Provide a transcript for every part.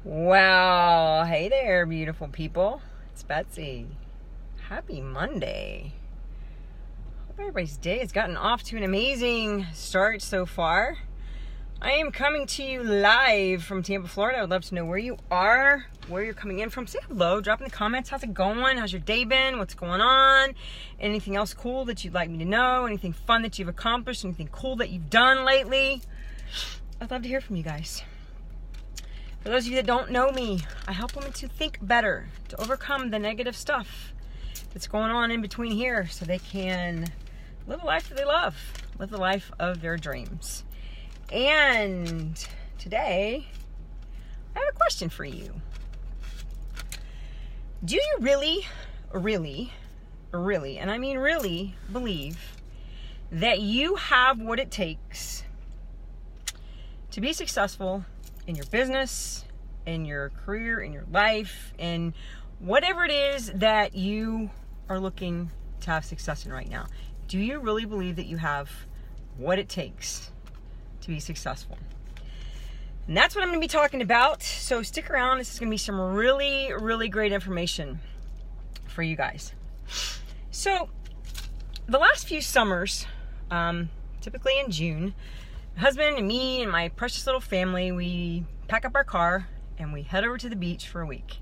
Well, hey there, beautiful people. It's Betsy. Happy Monday. Hope everybody's day has gotten off to an amazing start so far. I am coming to you live from Tampa, Florida. I would love to know where you are, where you're coming in from. Say hello, drop in the comments. How's it going? How's your day been? What's going on? Anything else cool that you'd like me to know? Anything fun that you've accomplished? Anything cool that you've done lately? I'd love to hear from you guys. For those of you that don't know me, I help women to think better, to overcome the negative stuff that's going on in between here so they can live a life that they love, live the life of their dreams. And today, I have a question for you. Do you really, and I mean really, believe that you have what it takes to be successful in your business, in your career, in your life, in whatever it is that you are looking to have success in right now? Do you really believe that you have what it takes to be successful? And that's what I'm going to be talking about. So stick around. This is going to be some really great information for you guys. So the last few summers, typically in June, my husband and me and my precious little family, we pack up our car and we head over to the beach for a week.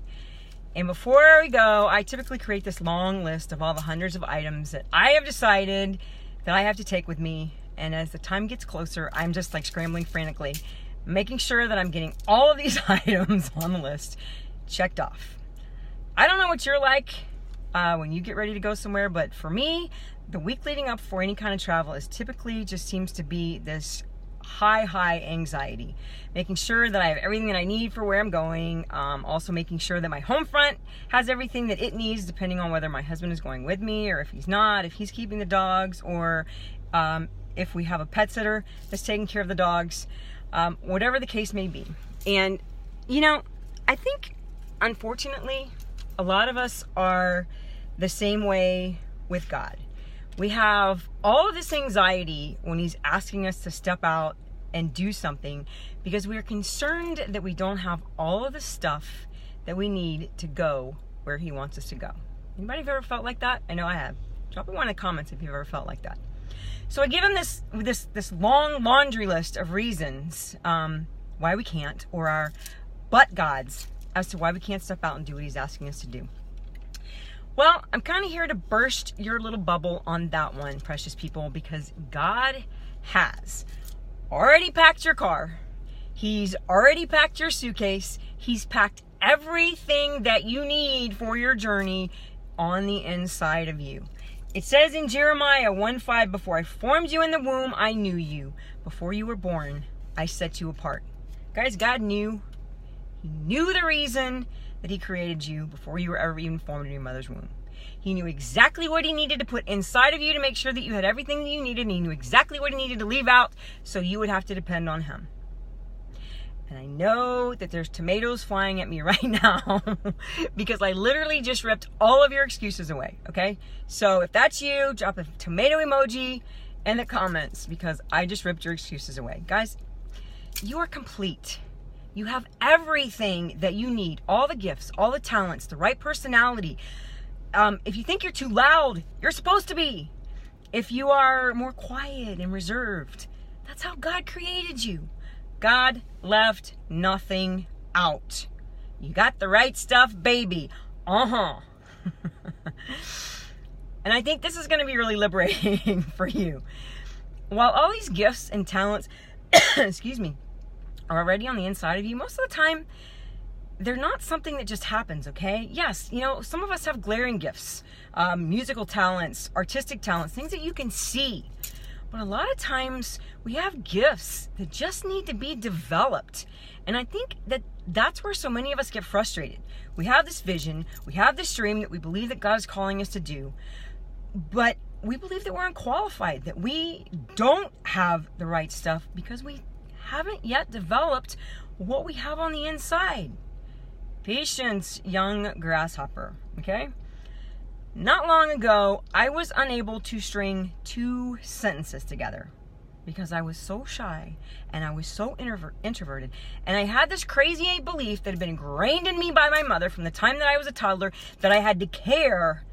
And before we go, I typically create this long list of all the hundreds of items that I have decided that I have to take with me. And as the time gets closer, I'm just like scrambling frantically, making sure that I'm getting all of these items on the list checked off. I don't know what you're like when you get ready to go somewhere, but for me, the week leading up for any kind of travel is typically just seems to be this high anxiety, making sure that I have everything that I need for where I'm going. Also making sure that my home front has everything that it needs, depending on whether my husband is going with me or if he's not, if he's keeping the dogs, or if we have a pet sitter that's taking care of the dogs, whatever the case may be. And you know, I think unfortunately a lot of us are the same way with God. We have all of this anxiety when he's asking us to step out and do something because we are concerned that we don't have all of the stuff that we need to go where he wants us to go. Anybody have ever felt like that? I know I have. Drop me one in the comments if you've ever felt like that. So I give him this long laundry list of reasons why we can't, or our but gods as to why we can't step out and do what he's asking us to do. Well, I'm kind of here to burst your little bubble on that one, precious people, because God has already packed your car. He's already packed your suitcase. He's packed everything that you need for your journey on the inside of you. It says in Jeremiah 1:5, before I formed you in the womb, I knew you. Before you were born, I set you apart. Guys, God knew. He knew the reason that he created you before you were ever even formed in your mother's womb. He knew exactly what he needed to put inside of you to make sure that you had everything that you needed, and he knew exactly what he needed to leave out so you would have to depend on him. And I know that there's tomatoes flying at me right now because I literally just ripped all of your excuses away, okay? So if that's you, drop a tomato emoji in the comments because I just ripped your excuses away. Guys, you are complete. You have everything that you need, all the gifts, all the talents, the right personality. If you think you're too loud, you're supposed to be. If you are more quiet and reserved, that's how God created you. God left nothing out. You got the right stuff, baby. And I think this is going to be really liberating for you. While all these gifts and talents, excuse me, are already on the inside of you, most of the time, they're not something that just happens, okay? Yes, you know, some of us have glaring gifts, musical talents, artistic talents, things that you can see. But a lot of times, we have gifts that just need to be developed. And I think that that's where so many of us get frustrated. We have this vision, we have this dream that we believe that God is calling us to do, but we believe that we're unqualified, that we don't have the right stuff because we haven't yet developed what we have on the inside. Patience, young grasshopper, okay? Not long ago, I was unable to string 2 sentences together. because I was so shy and I was so introverted. And I had this crazy belief that had been ingrained in me by my mother from the time that I was a toddler, that I had to care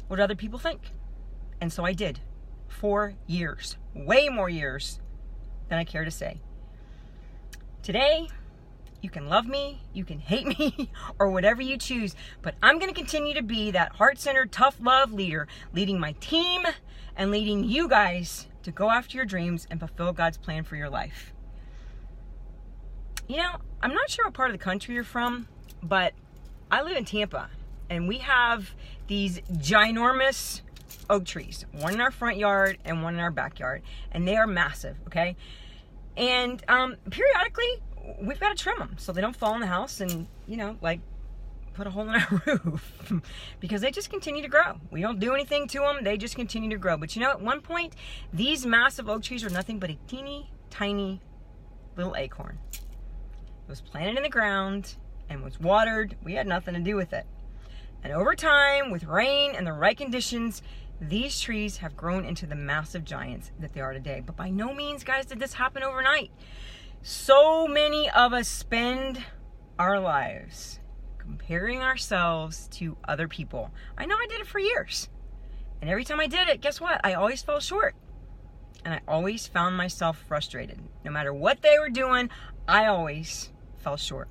what other people think. And so I did for years, way more years than I care to say. Today, you can love me, you can hate me, or whatever you choose, but I'm going to continue to be that heart-centered, tough love leader, leading my team and leading you guys to go after your dreams and fulfill God's plan for your life. You know, I'm not sure what part of the country you're from, but I live in Tampa, and we have these ginormous oak trees, one in our front yard and one in our backyard, and they are massive, okay? And periodically, we've got to trim them so they don't fall in the house and, you know, like put a hole in our roof because they just continue to grow. We don't do anything to them. They just continue to grow. But you know, at one point, these massive oak trees were nothing but a teeny tiny little acorn. It was planted in the ground and was watered. We had nothing to do with it. And over time, with rain and the right conditions, these trees have grown into the massive giants that they are today. But by no means, guys, did this happen overnight. So many of us spend our lives comparing ourselves to other people. I know I did it for years. And every time I did it, guess what? I always fell short. And I always found myself frustrated. No matter what they were doing, I always fell short.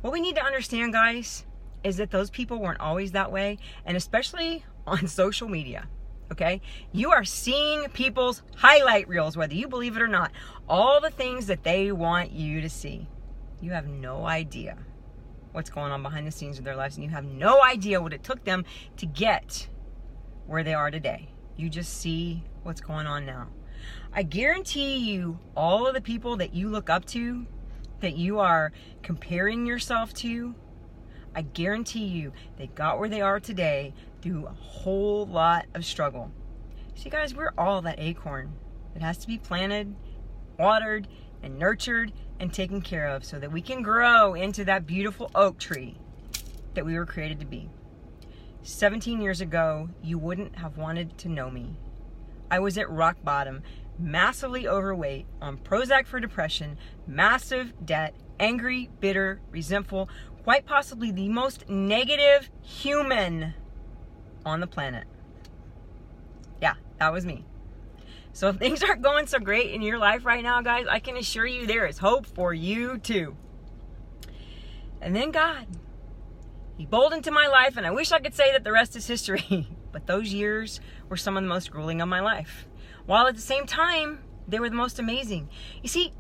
What we need to understand, guys, is that those people weren't always that way. And especially on social media. Okay? You are seeing people's highlight reels, whether you believe it or not. All the things that they want you to see. You have no idea what's going on behind the scenes of their lives, and you have no idea what it took them to get where they are today. You just see what's going on now. I guarantee you, all of the people that you look up to, that you are comparing yourself to, I guarantee you they got where they are today through a whole lot of struggle. See, guys, we're all that acorn that has to be planted, watered, and nurtured and taken care of so that we can grow into that beautiful oak tree that we were created to be. 17 years ago, you wouldn't have wanted to know me. I was at rock bottom, massively overweight, on Prozac for depression, massive debt, angry, bitter, resentful, quite possibly the most negative human on the planet. Yeah, that was me. So if things aren't going so great in your life right now, guys, I can assure you there is hope for you too. And then God, He bowled into my life, and I wish I could say that the rest is history. But those years were some of the most grueling of my life. While at the same time, they were the most amazing. You see,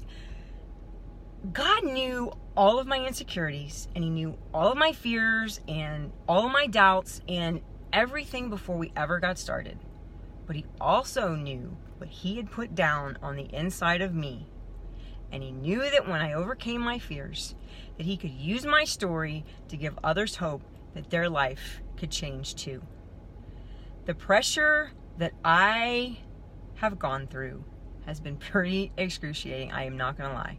God knew all of my insecurities, and He knew all of my fears and all of my doubts and everything before we ever got started. But He also knew what He had put down on the inside of me. And He knew that when I overcame my fears, that He could use my story to give others hope that their life could change too. The pressure that I have gone through has been pretty excruciating, I am not going to lie.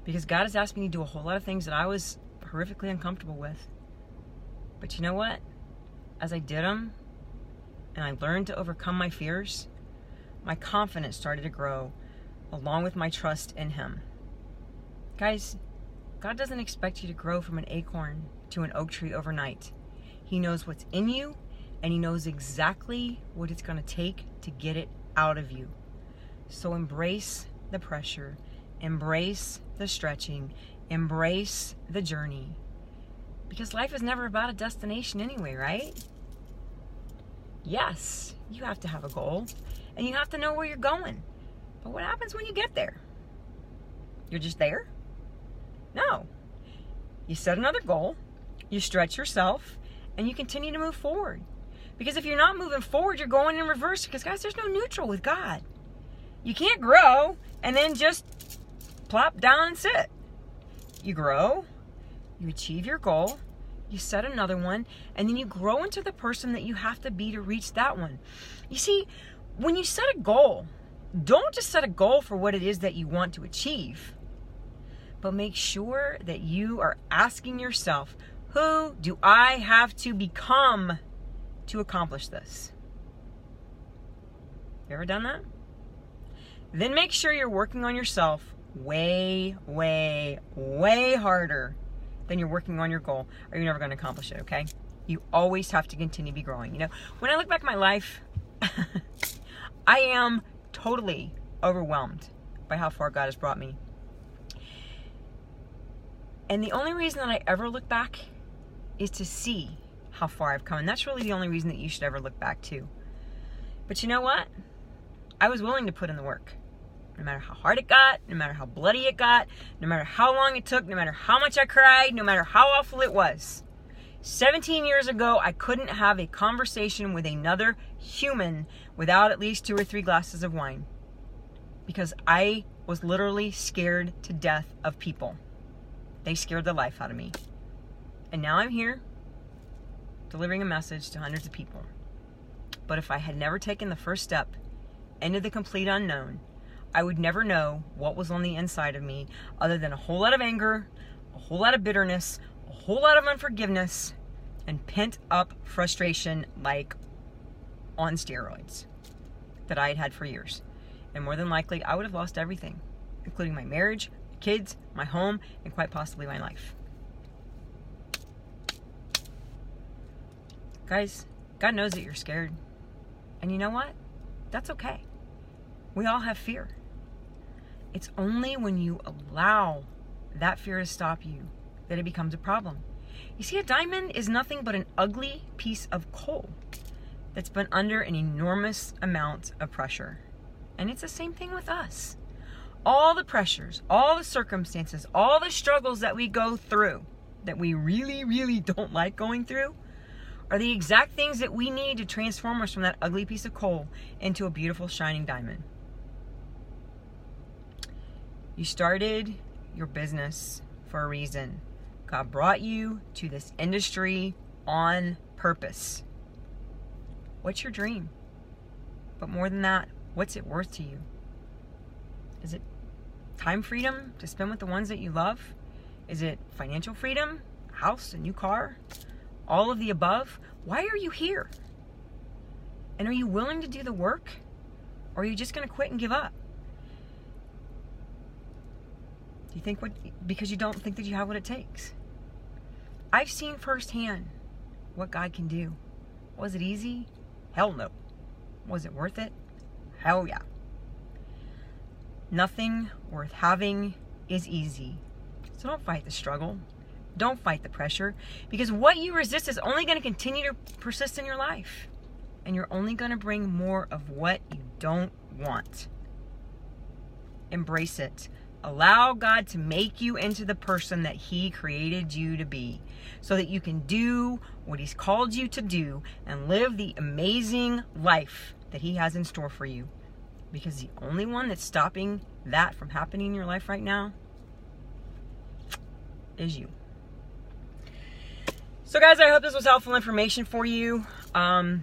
Because God has asked me to do a whole lot of things that I was horrifically uncomfortable with. But you know what? As I did them, and I learned to overcome my fears, my confidence started to grow, along with my trust in Him. Guys, God doesn't expect you to grow from an acorn to an oak tree overnight. He knows what's in you, and He knows exactly what it's going to take to get it out of you. So embrace the pressure, embrace the stretching, embrace the journey. Because life is never about a destination anyway, right? Yes, you have to have a goal, and you have to know where you're going. But what happens when you get there? You're just there? No. You set another goal, you stretch yourself, and you continue to move forward. Because if you're not moving forward, you're going in reverse. Because, guys, there's no neutral with God. You can't grow and then just plop down and sit. You grow, you achieve your goal, you set another one, and then you grow into the person that you have to be to reach that one. You see, when you set a goal, don't just set a goal for what it is that you want to achieve, but make sure that you are asking yourself, who do I have to become to accomplish this? You ever done that? then make sure you're working on yourself way, way, way harder than you're working on your goal, or you're never going to accomplish it, okay? You always have to continue to be growing. You know, when I look back at my life, I am totally overwhelmed by how far God has brought me. And the only reason that I ever look back is to see how far I've come. And that's really the only reason that you should ever look back too. But you know what? I was willing to put in the work. No matter how hard it got, no matter how bloody it got, no matter how long it took, no matter how much I cried, no matter how awful it was. 17 years ago, I couldn't have a conversation with another human without at least 2 or 3 glasses of wine. Because I was literally scared to death of people. They scared the life out of me. And now I'm here, delivering a message to hundreds of people. But if I had never taken the first step into the complete unknown, I would never know what was on the inside of me other than a whole lot of anger, a whole lot of bitterness, a whole lot of unforgiveness, and pent up frustration like on steroids that I had had for years. And more than likely, I would have lost everything, including my marriage, my kids, my home, and quite possibly my life. Guys, God knows that you're scared. And you know what? That's okay. We all have fear. It's only when you allow that fear to stop you that it becomes a problem. You see, a diamond is nothing but an ugly piece of coal that's been under an enormous amount of pressure. And it's the same thing with us. All the pressures, all the circumstances, all the struggles that we go through that we really, really don't like going through are the exact things that we need to transform us from that ugly piece of coal into a beautiful, shining diamond. You started your business for a reason. God brought you to this industry on purpose. What's your dream? But more than that, what's it worth to you? Is it time freedom to spend with the ones that you love? Is it financial freedom? A house, a new car? All of the above? Why are you here? And are you willing to do the work? Or are you just going to quit and give up? Do you think because you don't think that you have what it takes? I've seen firsthand what God can do. Was it easy? Hell no. Was it worth it? Hell yeah. Nothing worth having is easy. So don't fight the struggle. Don't fight the pressure, because what you resist is only going to continue to persist in your life. And you're only going to bring more of what you don't want. Embrace it. Allow God to make you into the person that He created you to be, so that you can do what He's called you to do and live the amazing life that He has in store for you. Because the only one that's stopping that from happening in your life right now is you. So guys, I hope this was helpful information for you. And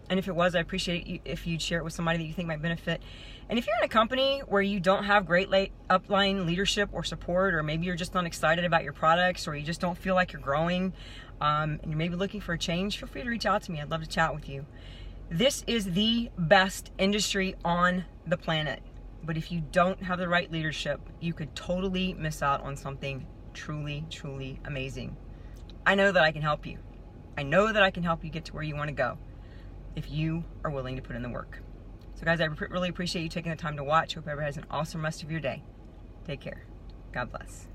if it was, I appreciate you if you'd share it with somebody that you think might benefit. And if you're in a company where you don't have great upline leadership or support, or maybe you're just not excited about your products, or you just don't feel like you're growing, and you're maybe looking for a change, feel free to reach out to me. I'd love to chat with you. This is the best industry on the planet. But if you don't have the right leadership, you could totally miss out on something truly, truly amazing. I know that I can help you. I know that I can help you get to where you want to go if you are willing to put in the work. So guys, I really appreciate you taking the time to watch. Hope everybody has an awesome rest of your day. Take care. God bless.